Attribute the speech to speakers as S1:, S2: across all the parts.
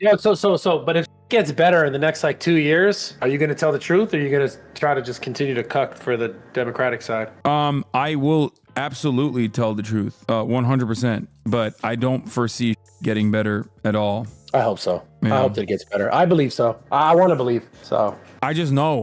S1: Yeah, but if it gets better in the next like 2 years, are you going to tell the truth, or are you going to try to just continue to cuck for the Democratic side?
S2: I will absolutely tell the truth, 100%, but I don't foresee getting better at all.
S1: I hope so.
S2: Yeah.
S1: I hope that it gets better. I believe so. I want to believe so.
S2: I just know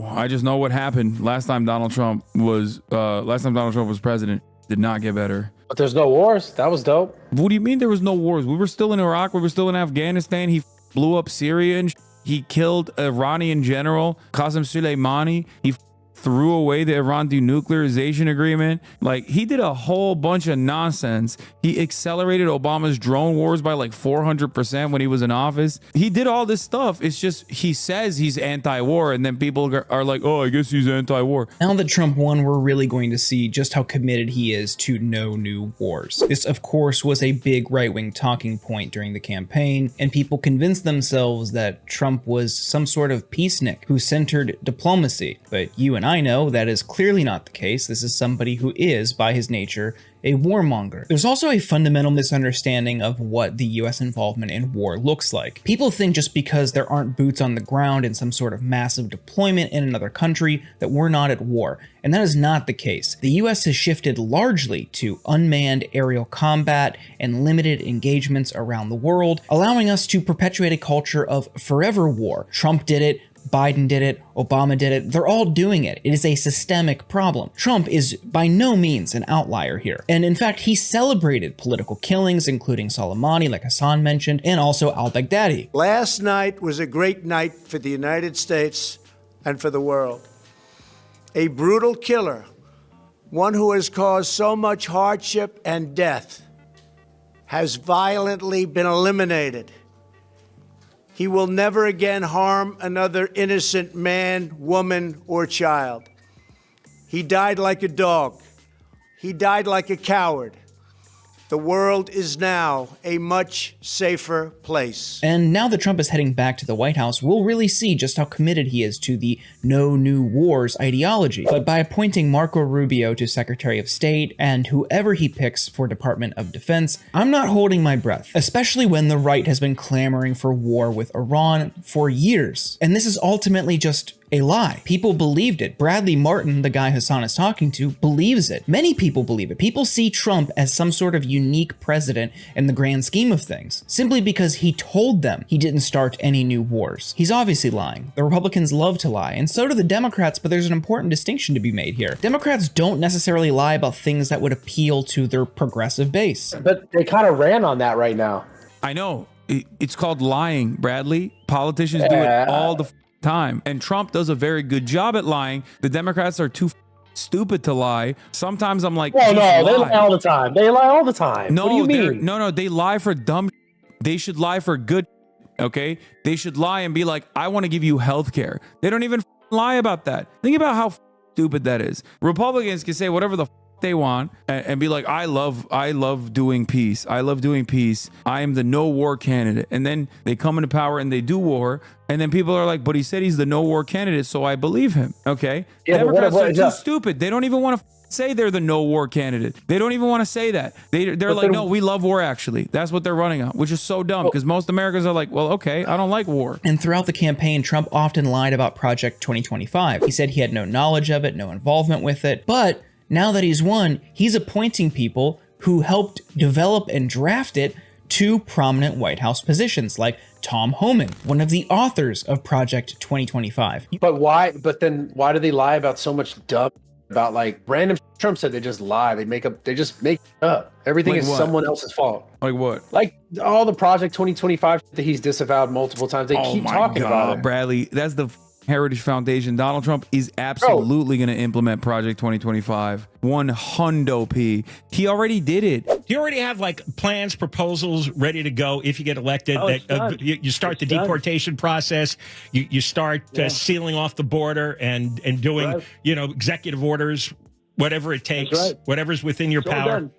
S2: what happened last time Donald Trump was president. Did not get better.
S1: But there's no wars. That was dope.
S2: What do you mean there was no wars? We were still in Iraq. We were still in Afghanistan. He blew up Syria and he killed Iranian general Qasem Soleimani. He threw away the Iran denuclearization agreement. Like, he did a whole bunch of nonsense. He accelerated Obama's drone wars by like 400% when he was in office. He did all this stuff. It's just he says he's anti-war, and then people are like, oh, I guess he's anti-war.
S3: Now that Trump won, we're really going to see just how committed he is to no new wars. This, of course, was a big right-wing talking point during the campaign, and people convinced themselves that Trump was some sort of peacenik who centered diplomacy. But you and I know that is clearly not the case. This is somebody who is, by his nature, a warmonger. There's also a fundamental misunderstanding of what the US involvement in war looks like. People think just because there aren't boots on the ground in some sort of massive deployment in another country that we're not at war, and that is not the case. The US has shifted largely to unmanned aerial combat and limited engagements around the world, allowing us to perpetuate a culture of forever war. Trump did it, Biden did it, Obama did it, they're all doing it. It is a systemic problem. Trump is by no means an outlier here. And in fact, he celebrated political killings, including Soleimani, like Hassan mentioned, and also al-Baghdadi.
S4: Last night was a great night for the United States and for the world. A brutal killer, one who has caused so much hardship and death, has violently been eliminated. He will never again harm another innocent man, woman, or child. He died like a dog. He died like a coward. The world is now a much safer place.
S3: And now that Trump is heading back to the White House, we'll really see just how committed he is to the no new wars ideology. But by appointing Marco Rubio to Secretary of State and whoever he picks for Department of Defense, I'm not holding my breath, especially when the right has been clamoring for war with Iran for years. And this is ultimately just a lie. People believed it. Bradley Martin, the guy Hassan is talking to, believes it. Many people believe it. People see Trump as some sort of unique president in the grand scheme of things, simply because he told them he didn't start any new wars. He's obviously lying. The Republicans love to lie, and so do the Democrats, but there's an important distinction to be made here. Democrats don't necessarily lie about things that would appeal to their progressive base.
S1: But they kind of ran on that right now.
S2: I know. It's called lying, Bradley. Politicians do it all the time, and Trump does a very good job at lying. The Democrats are too stupid to lie. Sometimes I'm like,
S1: well, no, they lie all the time. They lie all the time.
S2: No,
S1: what do you mean?
S2: No, they lie for dumb. They should lie for good. Okay, they should lie and be like, I want to give you health care. They don't even lie about that. Think about how stupid that is. Republicans can say whatever the they want and be like, I love doing peace. I love doing peace. I am the no war candidate. And then they come into power and they do war. And then people are like, but he said he's the no war candidate, so I believe him. Okay. Yeah, Democrats are too stupid. They don't even want to say they're the no war candidate. They don't even want to say that. They're like, no, we love war actually. That's what they're running on, which is so dumb because most Americans are like, well, okay, I don't like war.
S3: And throughout the campaign, Trump often lied about Project 2025. He said he had no knowledge of it, no involvement with it. But now that he's won, he's appointing people who helped develop and draft it to prominent White House positions, like Tom Homan, one of the authors of Project 2025.
S1: But why? But then why do they lie about so much dumb about like random? Trump said they just lie. They just make up. Everything
S2: like
S1: is
S2: what?
S1: Someone else's fault.
S2: Like what?
S1: Like all the Project 2025 that he's disavowed multiple times. They keep talking about it.
S2: Bradley, that's the Heritage Foundation. Donald Trump is absolutely going to implement Project 2025. 100p. He already did it.
S5: Do you already have like plans, proposals ready to go if you get elected? You start the deportation process. You start sealing off the border and doing executive orders, whatever it takes, whatever's within your power.
S6: Done.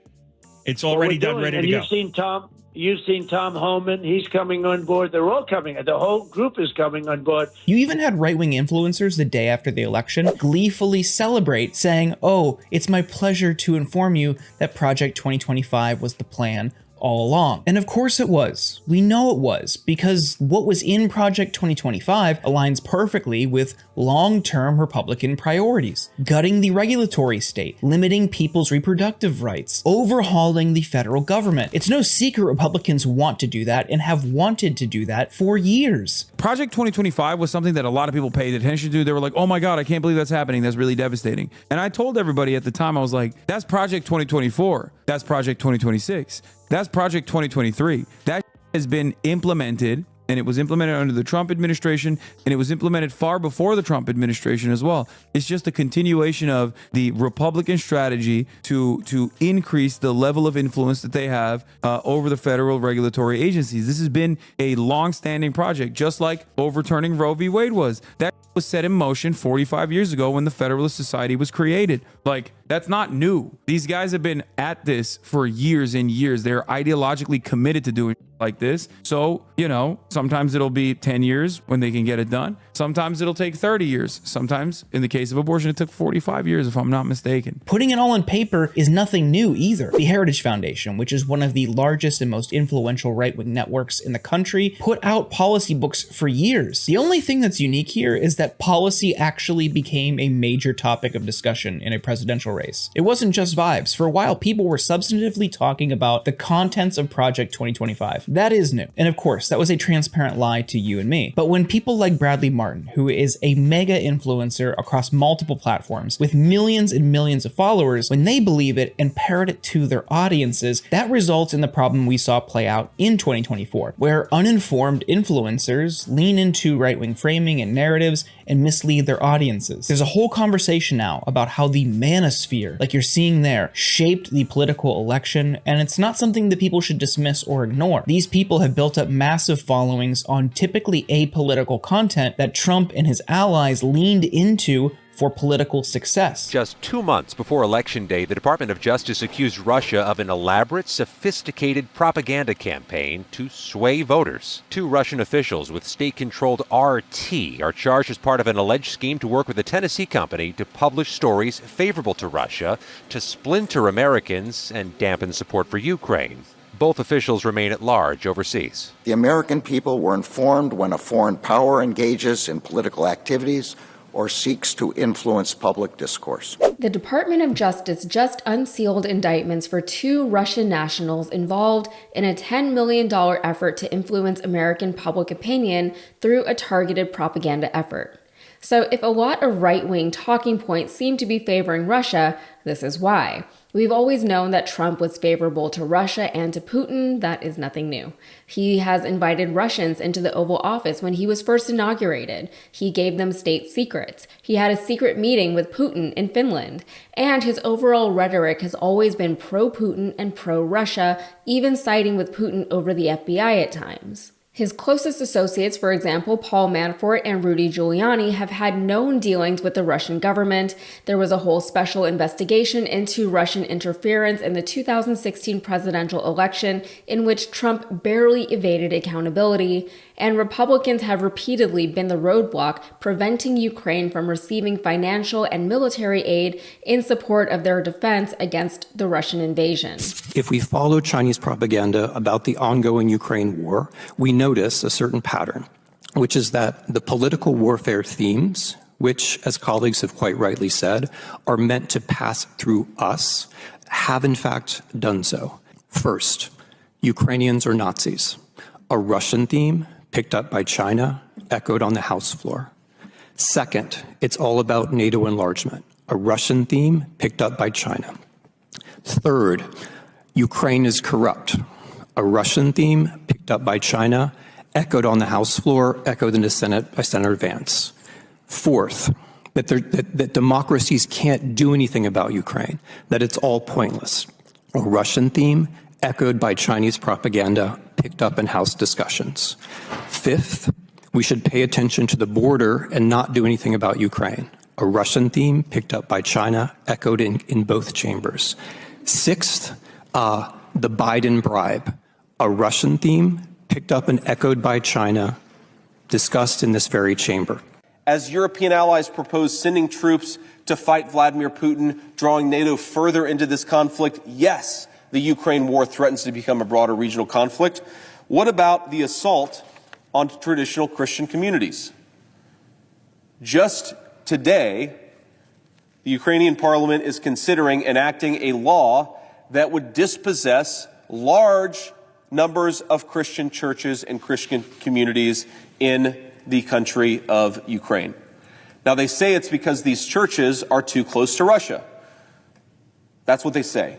S5: It's already done, ready to go.
S6: You've seen Tom Homan. He's coming on board. They're all coming. The whole group is coming on board.
S3: You even had right-wing influencers the day after the election gleefully celebrate, saying, oh, it's my pleasure to inform you that Project 2025 was the plan all along. And of course it was. We know it was, because what was in Project 2025 aligns perfectly with long-term Republican priorities. Gutting the regulatory state, limiting people's reproductive rights, overhauling the federal government. It's no secret Republicans want to do that and have wanted to do that for years.
S2: Project 2025 was something that a lot of people paid attention to. They were like, oh my God, I can't believe that's happening. That's really devastating. And I told everybody at the time, I was like, that's Project 2024. That's Project 2026. That's Project 2023. That has been implemented, and it was implemented under the Trump administration, and it was implemented far before the Trump administration as well. It's just a continuation of the Republican strategy to increase the level of influence that they have over the federal regulatory agencies. This has been a long-standing project, just like overturning Roe v. Wade was. That was set in motion 45 years ago when the Federalist Society was created. Like, that's not new. These guys have been at this for years and years. They're ideologically committed to doing like this. So, sometimes it'll be 10 years when they can get it done. Sometimes it'll take 30 years. Sometimes, in the case of abortion, it took 45 years, if I'm not mistaken.
S3: Putting it all on paper is nothing new either. The Heritage Foundation, which is one of the largest and most influential right-wing networks in the country, put out policy books for years. The only thing that's unique here is that policy actually became a major topic of discussion in a presidential race. It wasn't just vibes. For a while, people were substantively talking about the contents of Project 2025. That is new. And of course, that was a transparent lie to you and me. But when people like Bradley Martin, who is a mega influencer across multiple platforms with millions and millions of followers, when they believe it and parrot it to their audiences, that results in the problem we saw play out in 2024, where uninformed influencers lean into right-wing framing and narratives and mislead their audiences. There's a whole conversation now about how the manosphere, like you're seeing there, shaped the political election, and it's not something that people should dismiss or ignore. These people have built up massive followings on typically apolitical content that Trump and his allies leaned into for political success.
S7: Just 2 months before Election Day, the Department of Justice accused Russia of an elaborate, sophisticated propaganda campaign to sway voters. 2 Russian officials with state-controlled RT are charged as part of an alleged scheme to work with a Tennessee company to publish stories favorable to Russia, to splinter Americans and dampen support for Ukraine. Both officials remain at large overseas.
S8: The American people were informed when a foreign power engages in political activities or seeks to influence public discourse.
S9: The Department of Justice just unsealed indictments for 2 Russian nationals involved in a $10 million effort to influence American public opinion through a targeted propaganda effort. So if a lot of right-wing talking points seem to be favoring Russia, this is why. We've always known that Trump was favorable to Russia and to Putin. That is nothing new. He has invited Russians into the Oval Office when he was first inaugurated. He gave them state secrets. He had a secret meeting with Putin in Finland. And his overall rhetoric has always been pro-Putin and pro-Russia, even siding with Putin over the FBI at times. His closest associates, for example, Paul Manafort and Rudy Giuliani, have had known dealings with the Russian government. There was a whole special investigation into Russian interference in the 2016 presidential election, in which Trump barely evaded accountability. And Republicans have repeatedly been the roadblock preventing Ukraine from receiving financial and military aid in support of their defense against the Russian invasion.
S10: If we follow Chinese propaganda about the ongoing Ukraine war, we notice a certain pattern, which is that the political warfare themes, which, as colleagues have quite rightly said, are meant to pass through us, have in fact done so. First, Ukrainians are Nazis, a Russian theme picked up by China, echoed on the House floor. Second, it's all about NATO enlargement, a Russian theme picked up by China. Third, Ukraine is corrupt, a Russian theme picked up by China, echoed on the House floor, echoed in the Senate by Senator Vance. Fourth, that democracies can't do anything about Ukraine, that it's all pointless, a Russian theme echoed by Chinese propaganda, picked up in House discussions. Fifth, we should pay attention to the border and not do anything about Ukraine, a Russian theme picked up by China, echoed in both chambers. Sixth, the Biden bribe, a Russian theme picked up and echoed by China, discussed in this very chamber.
S11: As European allies propose sending troops to fight Vladimir Putin, drawing NATO further into this conflict, yes, the Ukraine war threatens to become a broader regional conflict, what about the assault on traditional Christian communities? Just today, the Ukrainian parliament is considering enacting a law that would dispossess large numbers of Christian churches and Christian communities in the country of Ukraine. Now, they say it's because these churches are too close to Russia. That's what they say.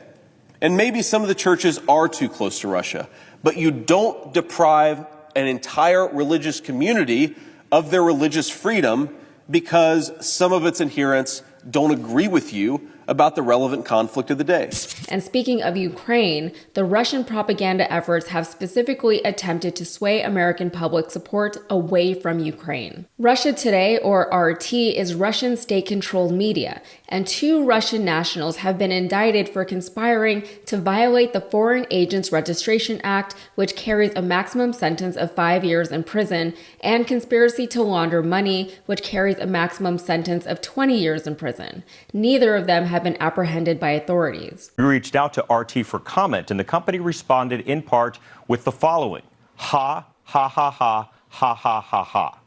S11: And maybe some of the churches are too close to Russia, but you don't deprive an entire religious community of their religious freedom because some of its adherents don't agree with you about the relevant conflict of the day.
S9: And speaking of Ukraine, the Russian propaganda efforts have specifically attempted to sway American public support away from Ukraine. Russia Today, or RT, is Russian state-controlled media, and 2 Russian nationals have been indicted for conspiring to violate the Foreign Agents Registration Act, which carries a maximum sentence of 5 years in prison, and conspiracy to launder money, which carries a maximum sentence of 20 years in prison. Neither of them have been apprehended by authorities.
S12: We reached out to RT for comment, and the company responded in part with the following: ha, ha, ha, ha, ha, ha, ha, ha.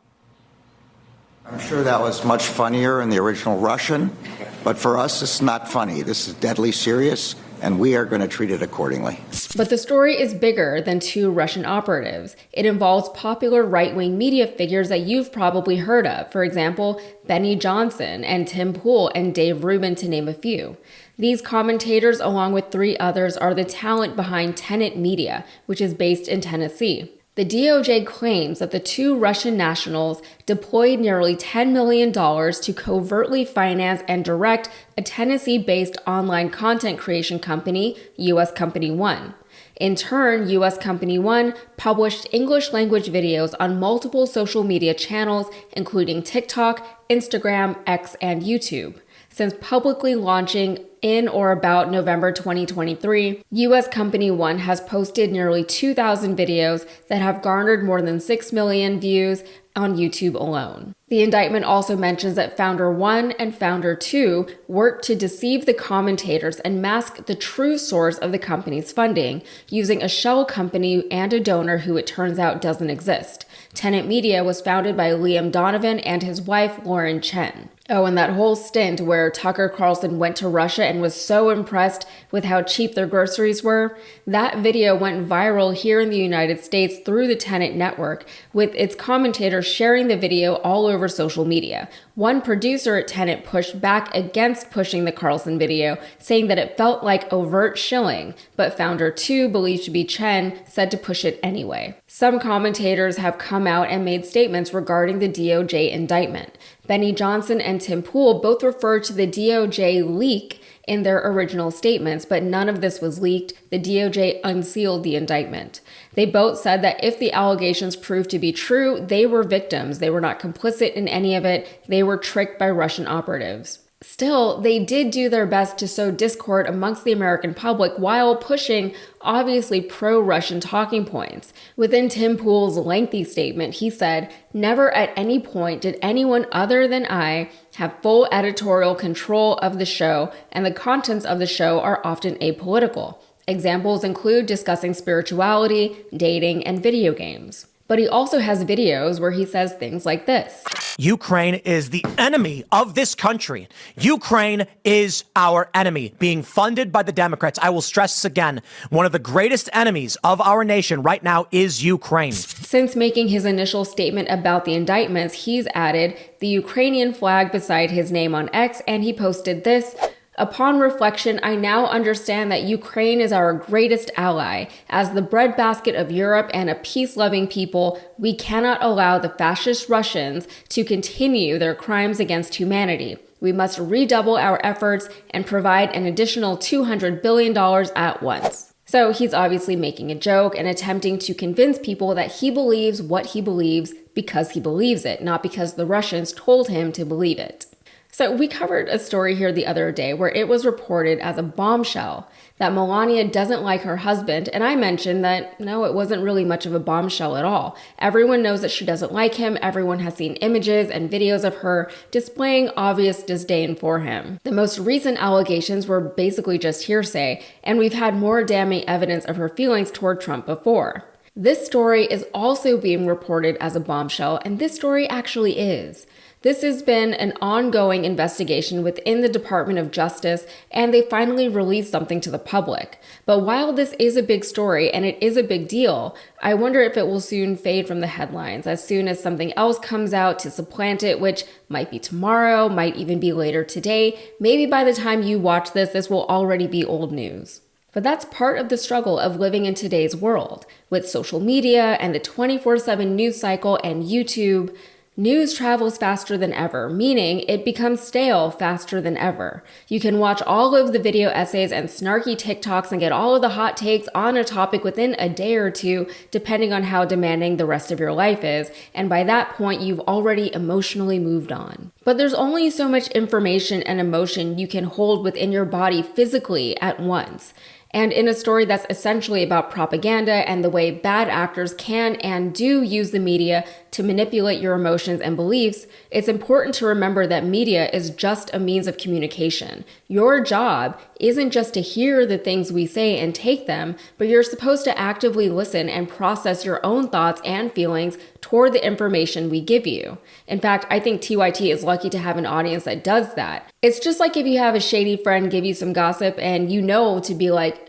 S8: I'm sure that was much funnier in the original Russian, but for us, it's not funny. This is deadly serious, and we are going to treat it accordingly.
S9: But the story is bigger than 2 Russian operatives. It involves popular right-wing media figures that you've probably heard of. For example, Benny Johnson and Tim Pool and Dave Rubin, to name a few. These commentators, along with 3 others, are the talent behind Tenet Media, which is based in Tennessee. The DOJ claims that the 2 Russian nationals deployed nearly $10 million to covertly finance and direct a Tennessee-based online content creation company, US Company One. In turn, US Company One published English-language videos on multiple social media channels, including TikTok, Instagram, X, and YouTube. Since publicly launching in or about November 2023, US Company One has posted nearly 2,000 videos that have garnered more than 6 million views on YouTube alone. The indictment also mentions that Founder 1 and Founder 2 worked to deceive the commentators and mask the true source of the company's funding, using a shell company and a donor who it turns out doesn't exist. Tenet Media was founded by Liam Donovan and his wife, Lauren Chen. Oh, and that whole stint where Tucker Carlson went to Russia and was so impressed with how cheap their groceries were, that video went viral here in the United States through the Tenet network, with its commentators sharing the video all over social media. One producer at Tenet pushed back against pushing the Carlson video, saying that it felt like overt shilling, but Founder 2, believed to be Chen, said to push it anyway. Some commentators have come out and made statements regarding the DOJ indictment. Benny Johnson and Tim Pool both referred to the DOJ leak in their original statements, but none of this was leaked. The DOJ unsealed the indictment. They both said that if the allegations proved to be true, they were victims. They were not complicit in any of it. They were tricked by Russian operatives. Still, they did do their best to sow discord amongst the American public while pushing obviously pro-Russian talking points. Within Tim Pool's lengthy statement, he said, "Never at any point did anyone other than I have full editorial control of the show, and the contents of the show are often apolitical. Examples include discussing spirituality, dating, and video games." But he also has videos where he says things like this.
S13: Ukraine is the enemy of this country. Ukraine is our enemy, being funded by the Democrats. I will stress this again. One of the greatest enemies of our nation right now is Ukraine.
S9: Since making his initial statement about the indictments, he's added the Ukrainian flag beside his name on X, and he posted this. Upon reflection, I now understand that Ukraine is our greatest ally. As the breadbasket of Europe and a peace-loving people, we cannot allow the fascist Russians to continue their crimes against humanity. We must redouble our efforts and provide an additional $200 billion at once. So he's obviously making a joke and attempting to convince people that he believes what he believes because he believes it, not because the Russians told him to believe it. So we covered a story here the other day where it was reported as a bombshell that Melania doesn't like her husband, and I mentioned that no, it wasn't really much of a bombshell at all. Everyone knows that she doesn't like him. Everyone has seen images and videos of her displaying obvious disdain for him. The most recent allegations were basically just hearsay, and we've had more damning evidence of her feelings toward Trump before. This story is also being reported as a bombshell, and this story actually is. This has been an ongoing investigation within the Department of Justice, and they finally released something to the public. But while this is a big story and it is a big deal, I wonder if it will soon fade from the headlines as soon as something else comes out to supplant it, which might be tomorrow, might even be later today. Maybe by the time you watch this, this will already be old news. But that's part of the struggle of living in today's world. With social media and the 24/7 news cycle and YouTube, news travels faster than ever, meaning it becomes stale faster than ever. You can watch all of the video essays and snarky TikToks and get all of the hot takes on a topic within a day or two, depending on how demanding the rest of your life is, and by that point, you've already emotionally moved on. But there's only so much information and emotion you can hold within your body physically at once. And in a story that's essentially about propaganda and the way bad actors can and do use the media to manipulate your emotions and beliefs, it's important to remember that media is just a means of communication. Your job isn't just to hear the things we say and take them, but you're supposed to actively listen and process your own thoughts and feelings toward the information we give you. In fact, I think TYT is lucky to have an audience that does that. It's just like if you have a shady friend give you some gossip and you know to be like,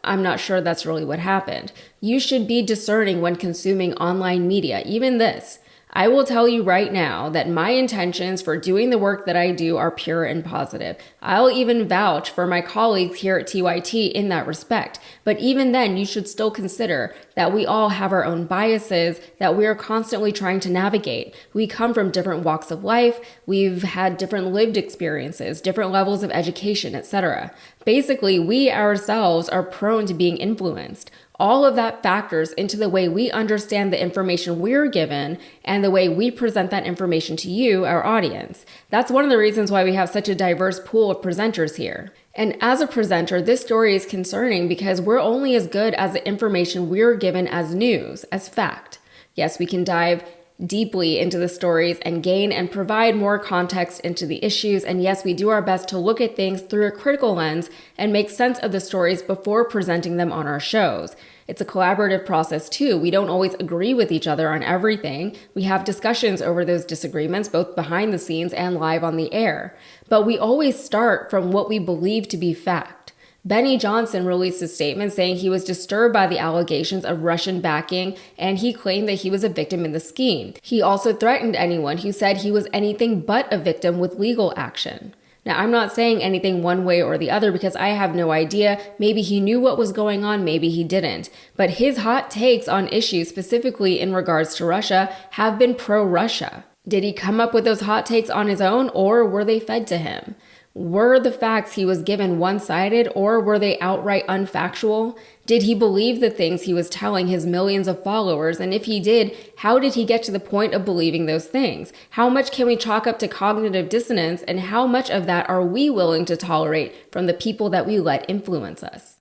S9: I'm not sure that's really what happened. You should be discerning when consuming online media, even this. I will tell you right now that my intentions for doing the work that I do are pure and positive. I'll even vouch for my colleagues here at TYT in that respect. But even then, you should still consider that we all have our own biases that we are constantly trying to navigate. We come from different walks of life. We've had different lived experiences, different levels of education, etc. Basically, we ourselves are prone to being influenced. All of that factors into the way we understand the information we're given and the way we present that information to you, our audience. That's one of the reasons why we have such a diverse pool of presenters here. And as a presenter, this story is concerning because we're only as good as the information we're given as news, as fact. Yes, we can dive deeply into the stories and gain and provide more context into the issues. And yes, we do our best to look at things through a critical lens and make sense of the stories before presenting them on our shows. It's a collaborative process too. We don't always agree with each other on everything. We have discussions over those disagreements, both behind the scenes and live on the air. But we always start from what we believe to be fact. Benny Johnson released a statement saying he was disturbed by the allegations of Russian backing, and he claimed that he was a victim in the scheme. He also threatened anyone who said he was anything but a victim with legal action. Now, I'm not saying anything one way or the other because I have no idea. Maybe he knew what was going on, maybe he didn't. But his hot takes on issues specifically in regards to Russia have been pro-Russia. Did he come up with those hot takes on his own, or were they fed to him? Were the facts he was given one-sided, or were they outright unfactual? Did he believe the things he was telling his millions of followers? And if he did, how did he get to the point of believing those things? How much can we chalk up to cognitive dissonance, and how much of that are we willing to tolerate from the people that we let influence us?